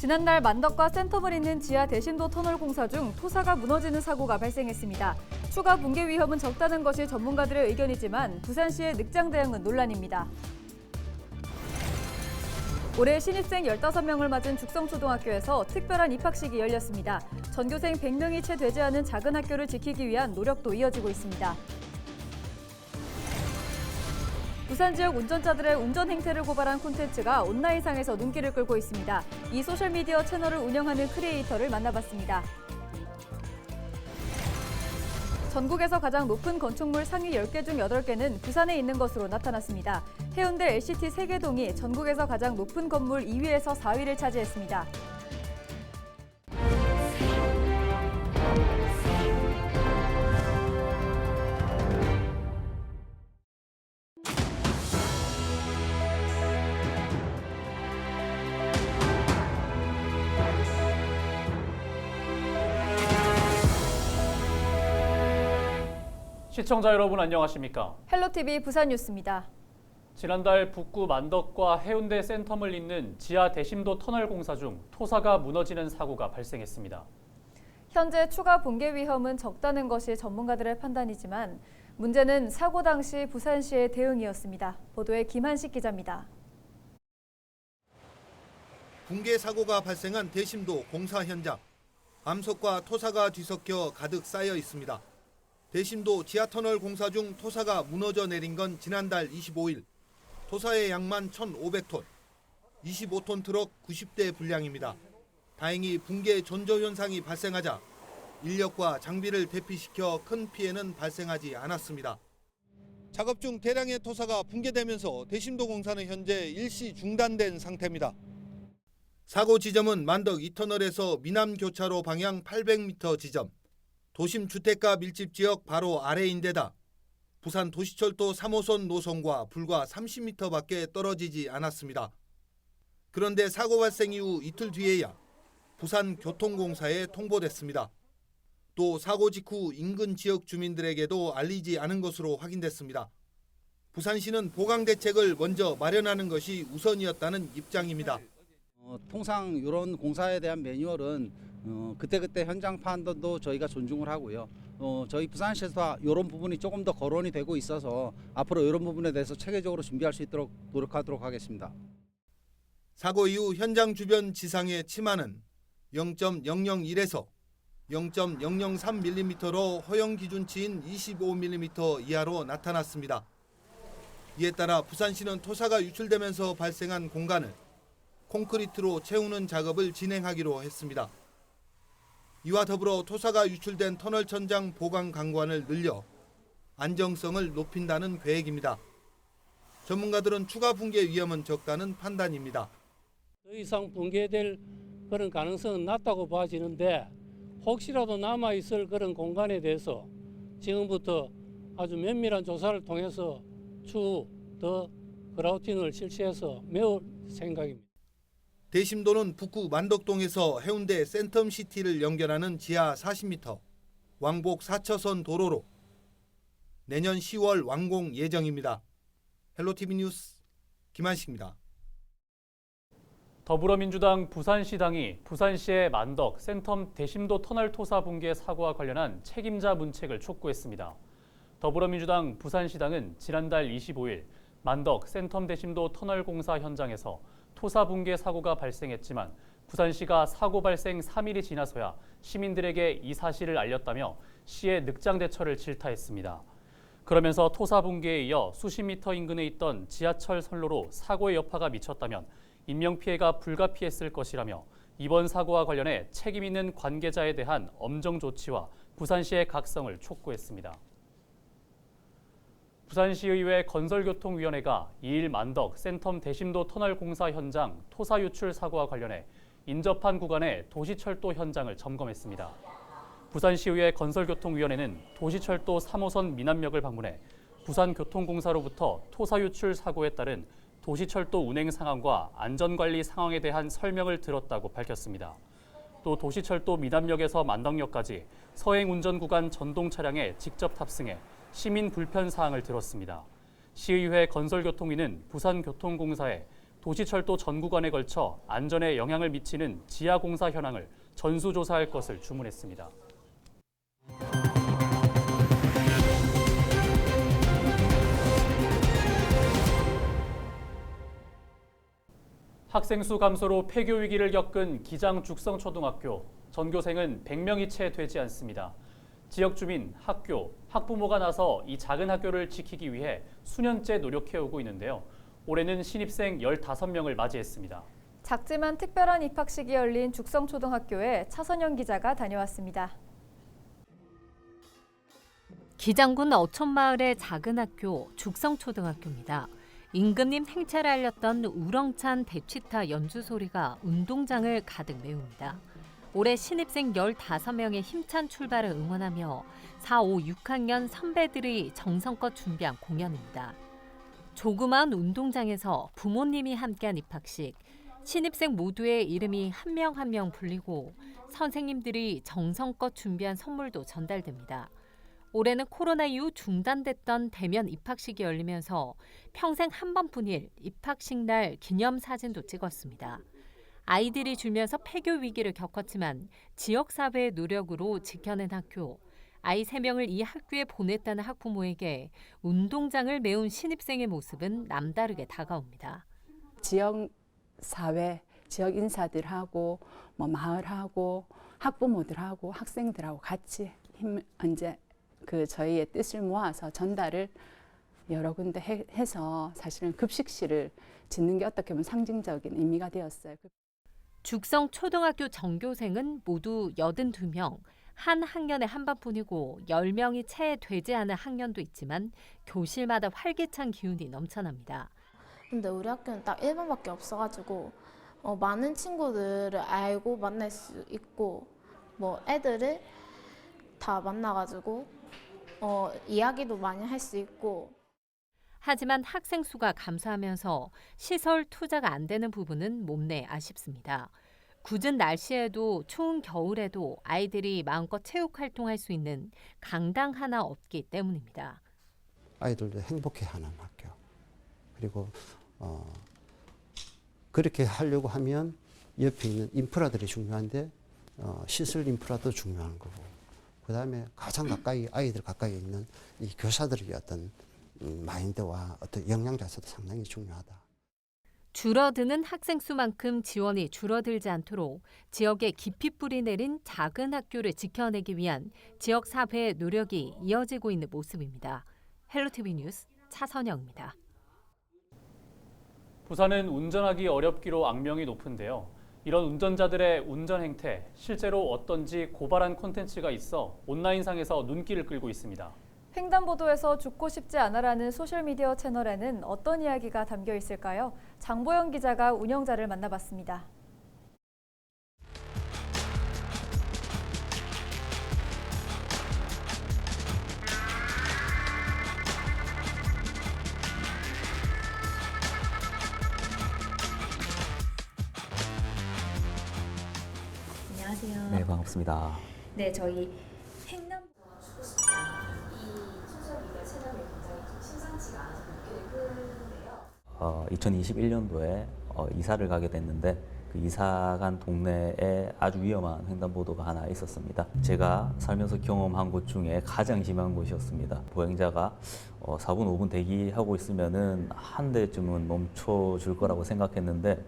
지난달 만덕과 센텀을 잇는 지하 대심도 터널 공사 중 토사가 무너지는 사고가 발생했습니다. 추가 붕괴 위험은 적다는 것이 전문가들의 의견이지만 부산시의 늑장 대응은 논란입니다. 올해 신입생 15명을 맞은 죽성초등학교에서 특별한 입학식이 열렸습니다. 전교생 100명이 채 되지 않은 작은 학교를 지키기 위한 노력도 이어지고 있습니다. 부산 지역 운전자들의 운전 행태를 고발한 콘텐츠가 온라인상에서 눈길을 끌고 있습니다. 이 소셜미디어 채널을 운영하는 크리에이터를 만나봤습니다. 전국에서 가장 높은 건축물 상위 10개 중 8개는 부산에 있는 것으로 나타났습니다. 해운대 LCT 세계동이 전국에서 가장 높은 건물 2위에서 4위를 차지했습니다. 시청자 여러분 안녕하십니까? 헬로티비 부산 뉴스입니다. 지난달 북구 만덕과 해운대 센텀을 잇는 지하 대심도 터널 공사 중 토사가 무너지는 사고가 발생했습니다. 현재 추가 붕괴 위험은 적다는 것이 전문가들의 판단이지만 문제는 사고 당시 부산시의 대응이었습니다. 보도에 김한식 기자입니다. 붕괴 사고가 발생한 대심도 공사 현장. 암석과 토사가 뒤섞여 가득 쌓여 있습니다. 대심도 지하터널 공사 중 토사가 무너져 내린 건 지난달 25일. 토사의 양만 1,500톤, 25톤 트럭 90대 분량입니다. 다행히 붕괴 전조 현상이 발생하자 인력과 장비를 대피시켜 큰 피해는 발생하지 않았습니다. 작업 중 대량의 토사가 붕괴되면서 대심도 공사는 현재 일시 중단된 상태입니다. 사고 지점은 만덕 2터널에서 미남교차로 방향 800m 지점. 도심 주택가 밀집 지역 바로 아래인데다 부산 도시철도 3호선 노선과 불과 30m밖에 떨어지지 않았습니다. 그런데 사고 발생 이후 이틀 뒤에야 부산교통공사에 통보됐습니다. 또 사고 직후 인근 지역 주민들에게도 알리지 않은 것으로 확인됐습니다. 부산시는 보강 대책을 먼저 마련하는 것이 우선이었다는 입장입니다. 통상 이런 공사에 대한 매뉴얼은 그때그때 현장 판단도 저희가 존중을 하고요. 저희 부산시에서 이런 부분이 조금 더 거론이 되고 있어서 앞으로 이런 부분에 대해서 체계적으로 준비할 수 있도록 노력하도록 하겠습니다. 사고 이후 현장 주변 지상의 치마는 0.001에서 0.003mm로 허용 기준치인 25mm 이하로 나타났습니다. 이에 따라 부산시는 토사가 유출되면서 발생한 공간을 콘크리트로 채우는 작업을 진행하기로 했습니다. 이와 더불어 토사가 유출된 터널 천장 보강 강관을 늘려 안정성을 높인다는 계획입니다. 전문가들은 추가 붕괴 위험은 적다는 판단입니다. 더 이상 붕괴될 그런 가능성은 낮다고 봐지는데 혹시라도 남아있을 그런 공간에 대해서 지금부터 아주 면밀한 조사를 통해서 추후 더 그라우팅을 실시해서 메울 생각입니다. 대심도는 북구 만덕동에서 해운대 센텀시티를 연결하는 지하 40m, 왕복 4차선 도로로 내년 10월 완공 예정입니다. 헬로티비 뉴스 김한식입니다. 더불어민주당 부산시당이 부산시의 만덕, 센텀 대심도 터널 토사 붕괴 사고와 관련한 책임자 문책을 촉구했습니다. 더불어민주당 부산시당은 지난달 25일 만덕, 센텀 대심도 터널 공사 현장에서 토사 붕괴 사고가 발생했지만 부산시가 사고 발생 3일이 지나서야 시민들에게 이 사실을 알렸다며 시의 늑장 대처를 질타했습니다. 그러면서 토사 붕괴에 이어 수십 미터 인근에 있던 지하철 선로로 사고의 여파가 미쳤다면 인명피해가 불가피했을 것이라며 이번 사고와 관련해 책임 있는 관계자에 대한 엄정 조치와 부산시의 각성을 촉구했습니다. 부산시의회 건설교통위원회가 2일 만덕, 센텀 대심도 터널 공사 현장 토사 유출 사고와 관련해 인접한 구간의 도시철도 현장을 점검했습니다. 부산시의회 건설교통위원회는 도시철도 3호선 미남역을 방문해 부산교통공사로부터 토사 유출 사고에 따른 도시철도 운행 상황과 안전관리 상황에 대한 설명을 들었다고 밝혔습니다. 또 도시철도 미남역에서 만덕역까지 서행 운전 구간 전동 차량에 직접 탑승해 시민 불편 사항을 들었습니다. 시의회 건설교통위는 부산교통공사에 도시철도 전 구간에 걸쳐 안전에 영향을 미치는 지하 공사 현황을 전수조사할 것을 주문했습니다. 학생 수 감소로 폐교 위기를 겪은 기장 죽성초등학교. 전교생은 100명이 채 되지 않습니다. 지역 주민, 학교, 학부모가 나서 이 작은 학교를 지키기 위해 수년째 노력해오고 있는데요. 올해는 신입생 15명을 맞이했습니다. 작지만 특별한 입학식이 열린 죽성초등학교에 차선영 기자가 다녀왔습니다. 기장군 어촌마을의 작은 학교 죽성초등학교입니다. 임금님 행차를 알렸던 우렁찬 대치타 연주 소리가 운동장을 가득 메웁니다. 올해 신입생 15명의 힘찬 출발을 응원하며 4, 5, 6학년 선배들이 정성껏 준비한 공연입니다. 조그마한 운동장에서 부모님이 함께한 입학식, 신입생 모두의 이름이 한 명 한 명 불리고 선생님들이 정성껏 준비한 선물도 전달됩니다. 올해는 코로나 이후 중단됐던 대면 입학식이 열리면서 평생 한 번뿐일 입학식 날 기념사진도 찍었습니다. 아이들이 줄면서 폐교 위기를 겪었지만 지역사회의 노력으로 지켜낸 학교. 아이 3명을 이 학교에 보냈다는 학부모에게 운동장을 메운 신입생의 모습은 남다르게 다가옵니다. 지역 사회, 지역 인사들하고 마을하고 학부모들하고 학생들하고 같이 이제 저희의 뜻을 모아서 전달을 여러 군데 해서 사실은 급식실을 짓는 게 어떻게 보면 상징적인 의미가 되었어요. 죽성초등학교 전교생은 모두 82명, 한 학년에 한 반뿐이고 10명이 채 되지 않은 학년도 있지만 교실마다 활기찬 기운이 넘쳐납니다. 근데 우리 학교는 딱 1반밖에 없어가지고 많은 친구들을 알고 만날 수 있고 애들을 다 만나가지고 이야기도 많이 할 수 있고. 하지만 학생 수가 감소하면서 시설 투자가 안 되는 부분은 못내 아쉽습니다. 굳은 날씨에도 추운 겨울에도 아이들이 마음껏 체육 활동할 수 있는 강당 하나 없기 때문입니다. 아이들도 행복해하는 학교. 그리고 그렇게 하려고 하면 옆에 있는 인프라들이 중요한데 시설 인프라도 중요한 거고. 그다음에 가장 가까이 아이들 가까이 있는 이 교사들의 어떤 마인드와 어떤 역량 자체도 상당히 중요하다. 줄어드는 학생 수만큼 지원이 줄어들지 않도록 지역에 깊이 뿌리 내린 작은 학교를 지켜내기 위한 지역 사회의 노력이 이어지고 있는 모습입니다. 헬로티비 뉴스 차선영입니다. 부산은 운전하기 어렵기로 악명이 높은데요. 이런 운전자들의 운전 행태, 실제로 어떤지 고발한 콘텐츠가 있어 온라인상에서 눈길을 끌고 있습니다. 횡단보도에서 죽고 싶지 않아라는 소셜미디어 채널에는 어떤 이야기가 담겨 있을까요? 장보영 기자가 운영자를 만나봤습니다. 안녕하세요. 네, 반갑습니다. 네, 저희 횡단보도가 죽고 싶지 않아. 이 소셜미디어 채널이 굉장히 좀 심상치가 않아서 눈길을 끄는데요. 2021년도에 이사를 가게 됐는데 그 이사 간 동네에 아주 위험한 횡단보도가 하나 있었습니다. 제가 살면서 경험한 곳 중에 가장 심한 곳이었습니다. 보행자가 4분, 5분 대기하고 있으면은 한 대쯤은 멈춰줄 거라고 생각했는데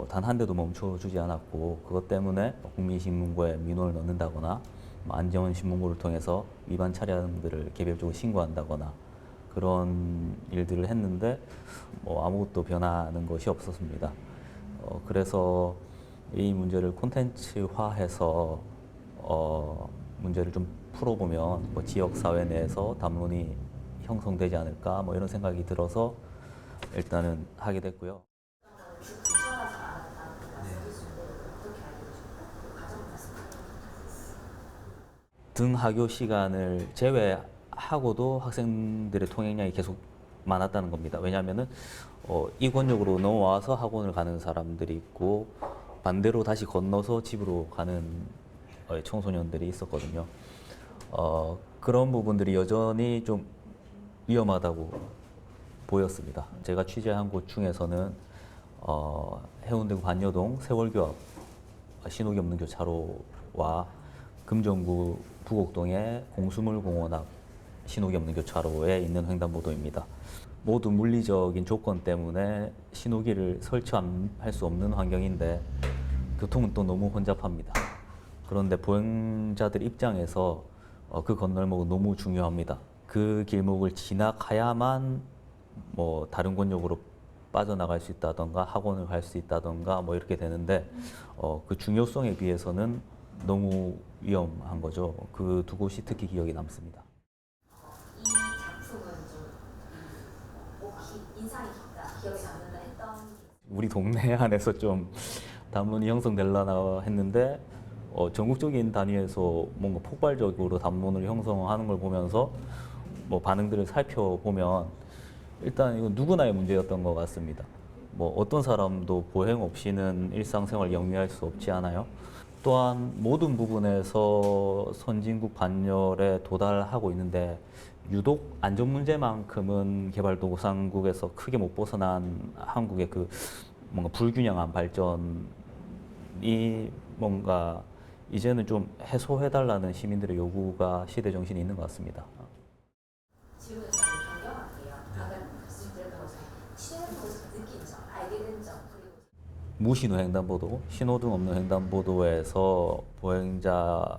단 한 대도 멈춰주지 않았고 그것 때문에 국민신문고에 민원을 넣는다거나 안전신문고를 통해서 위반 차량들을 개별적으로 신고한다거나 그런 일들을 했는데 아무것도 변하는 것이 없었습니다. 그래서 이 문제를 콘텐츠화해서 문제를 좀 풀어보면 지역사회 내에서 담론이 형성되지 않을까 이런 생각이 들어서 일단은 하게 됐고요. 등하교 시간을 제외하고도 학생들의 통행량이 계속 많았다는 겁니다. 왜냐하면은 이 권역으로 넘어와서 학원을 가는 사람들이 있고 반대로 다시 건너서 집으로 가는 청소년들이 있었거든요. 그런 부분들이 여전히 좀 위험하다고 보였습니다. 제가 취재한 곳 중에서는 해운대구 반여동 세월교 앞 신호기 없는 교차로와 금정구 부곡동의 공수물공원 앞 신호기 없는 교차로에 있는 횡단보도입니다. 모두 물리적인 조건 때문에 신호기를 설치할 수 없는 환경인데 교통은 또 너무 혼잡합니다. 그런데 보행자들 입장에서 그 건널목은 너무 중요합니다. 그 길목을 지나가야만 뭐 다른 권역으로 빠져나갈 수 있다던가 학원을 갈 수 있다던가 뭐 이렇게 되는데 그 중요성에 비해서는 너무 위험한 거죠. 그 두 곳이 특히 기억에 남습니다. 이 작품은 좀 인상이 깊다, 기억에 남는다 했던 우리 동네 안에서 좀 담론이 형성되려나 했는데 전국적인 단위에서 뭔가 폭발적으로 담론을 형성하는 걸 보면서 뭐 반응들을 살펴보면 일단 이건 누구나의 문제였던 것 같습니다. 뭐 어떤 사람도 보행 없이는 일상생활을 영위할 수 없지 않아요. 또한 모든 부분에서 선진국 반열에 도달하고 있는데 유독 안전 문제만큼은 개발도상국에서 크게 못 벗어난 한국의 그 뭔가 불균형한 발전이 뭔가 이제는 좀 해소해달라는 시민들의 요구가 시대 정신이 있는 것 같습니다. 질문을 좀 변경할게요. 아까 말씀드렸던 것처럼 신호등에서 느낀 점, 알게 된 점, 그리고 무신호 횡단보도, 신호등 없는 횡단보도에서 보행자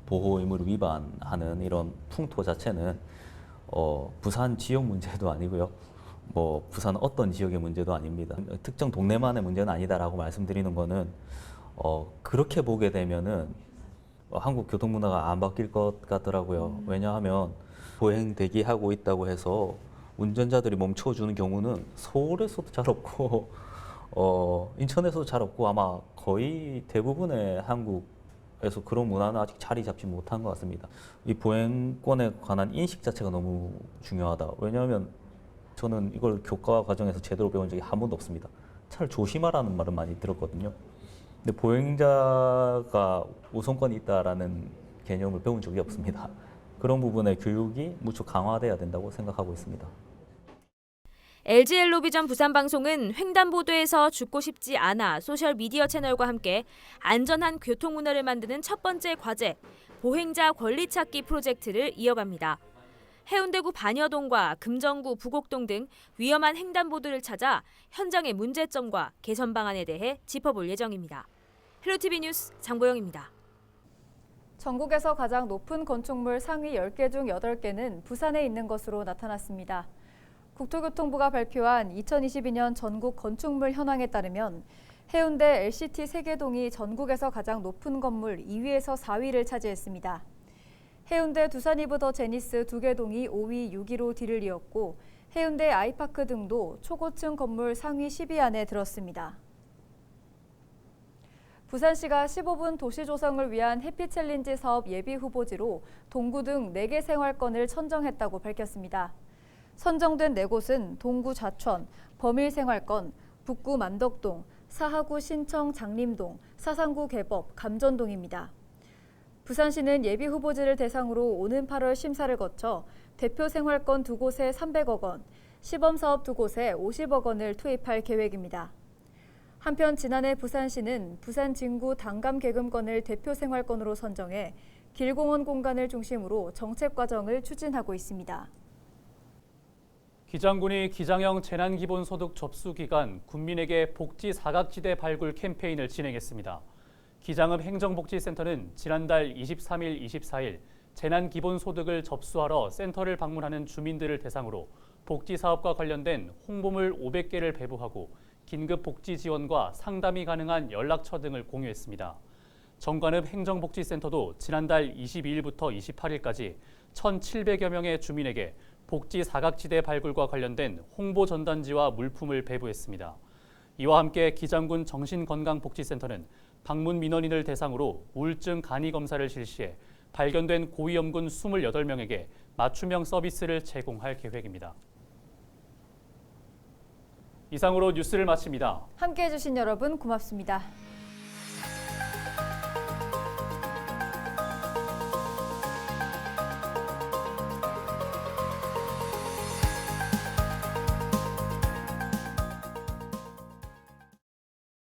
보호 의무를 위반하는 이런 풍토 자체는 부산 지역 문제도 아니고요. 뭐 부산 어떤 지역의 문제도 아닙니다. 특정 동네만의 문제는 아니다라고 말씀드리는 거는 그렇게 보게 되면은 한국 교통 문화가 안 바뀔 것 같더라고요. 왜냐하면 보행 대기하고 있다고 해서 운전자들이 멈춰주는 경우는 서울에서도 잘 없고 인천에서도 잘 없고 아마 거의 대부분의 한국에서 그런 문화는 아직 자리 잡지 못한 것 같습니다. 이 보행권에 관한 인식 자체가 너무 중요하다. 왜냐하면 저는 이걸 교과 과정에서 제대로 배운 적이 한 번도 없습니다. 차를 조심하라는 말은 많이 들었거든요. 근데 보행자가 우선권이 있다라는 개념을 배운 적이 없습니다. 그런 부분의 교육이 무척 강화돼야 된다고 생각하고 있습니다. LG 헬로비전 부산방송은 횡단보도에서 죽고 싶지 않아 소셜미디어 채널과 함께 안전한 교통문화를 만드는 첫 번째 과제, 보행자 권리 찾기 프로젝트를 이어갑니다. 해운대구 반여동과 금정구 부곡동 등 위험한 횡단보도를 찾아 현장의 문제점과 개선 방안에 대해 짚어볼 예정입니다. 헬로티비 뉴스 장보영입니다. 전국에서 가장 높은 건축물 상위 10개 중 8개는 부산에 있는 것으로 나타났습니다. 국토교통부가 발표한 2022년 전국 건축물 현황에 따르면 해운대 LCT 세계동이 전국에서 가장 높은 건물 2위에서 4위를 차지했습니다. 해운대 두산이브 더 제니스 2개 동이 5위, 6위로 뒤를 이었고 해운대 아이파크 등도 초고층 건물 상위 10위 안에 들었습니다. 부산시가 15분 도시 조성을 위한 해피챌린지 사업 예비 후보지로 동구 등 4개 생활권을 선정했다고 밝혔습니다. 선정된 4곳은 동구 좌천, 범일생활권, 북구 만덕동, 사하구 신청 장림동, 사상구 개법, 감전동입니다. 부산시는 예비 후보지를 대상으로 오는 8월 심사를 거쳐 대표 생활권 2곳에 300억 원, 시범사업 2곳에 50억 원을 투입할 계획입니다. 한편 지난해 부산시는 부산 진구 당감계금권을 대표 생활권으로 선정해 길공원 공간을 중심으로 정책 과정을 추진하고 있습니다. 기장군이 기장형 재난기본소득 접수 기간 국민에게 복지 사각지대 발굴 캠페인을 진행했습니다. 기장읍 행정복지센터는 지난달 23일, 24일 재난기본소득을 접수하러 센터를 방문하는 주민들을 대상으로 복지 사업과 관련된 홍보물 500개를 배부하고 긴급 복지 지원과 상담이 가능한 연락처 등을 공유했습니다. 정관읍 행정복지센터도 지난달 22일부터 28일까지 1,700여 명의 주민에게 복지 사각지대 발굴과 관련된 홍보 전단지와 물품을 배부했습니다. 이와 함께 기장군 정신건강복지센터는 방문 민원인을 대상으로 우울증 간이 검사를 실시해 발견된 고위험군 28명에게 맞춤형 서비스를 제공할 계획입니다. 이상으로 뉴스를 마칩니다. 함께해 주신 여러분 고맙습니다.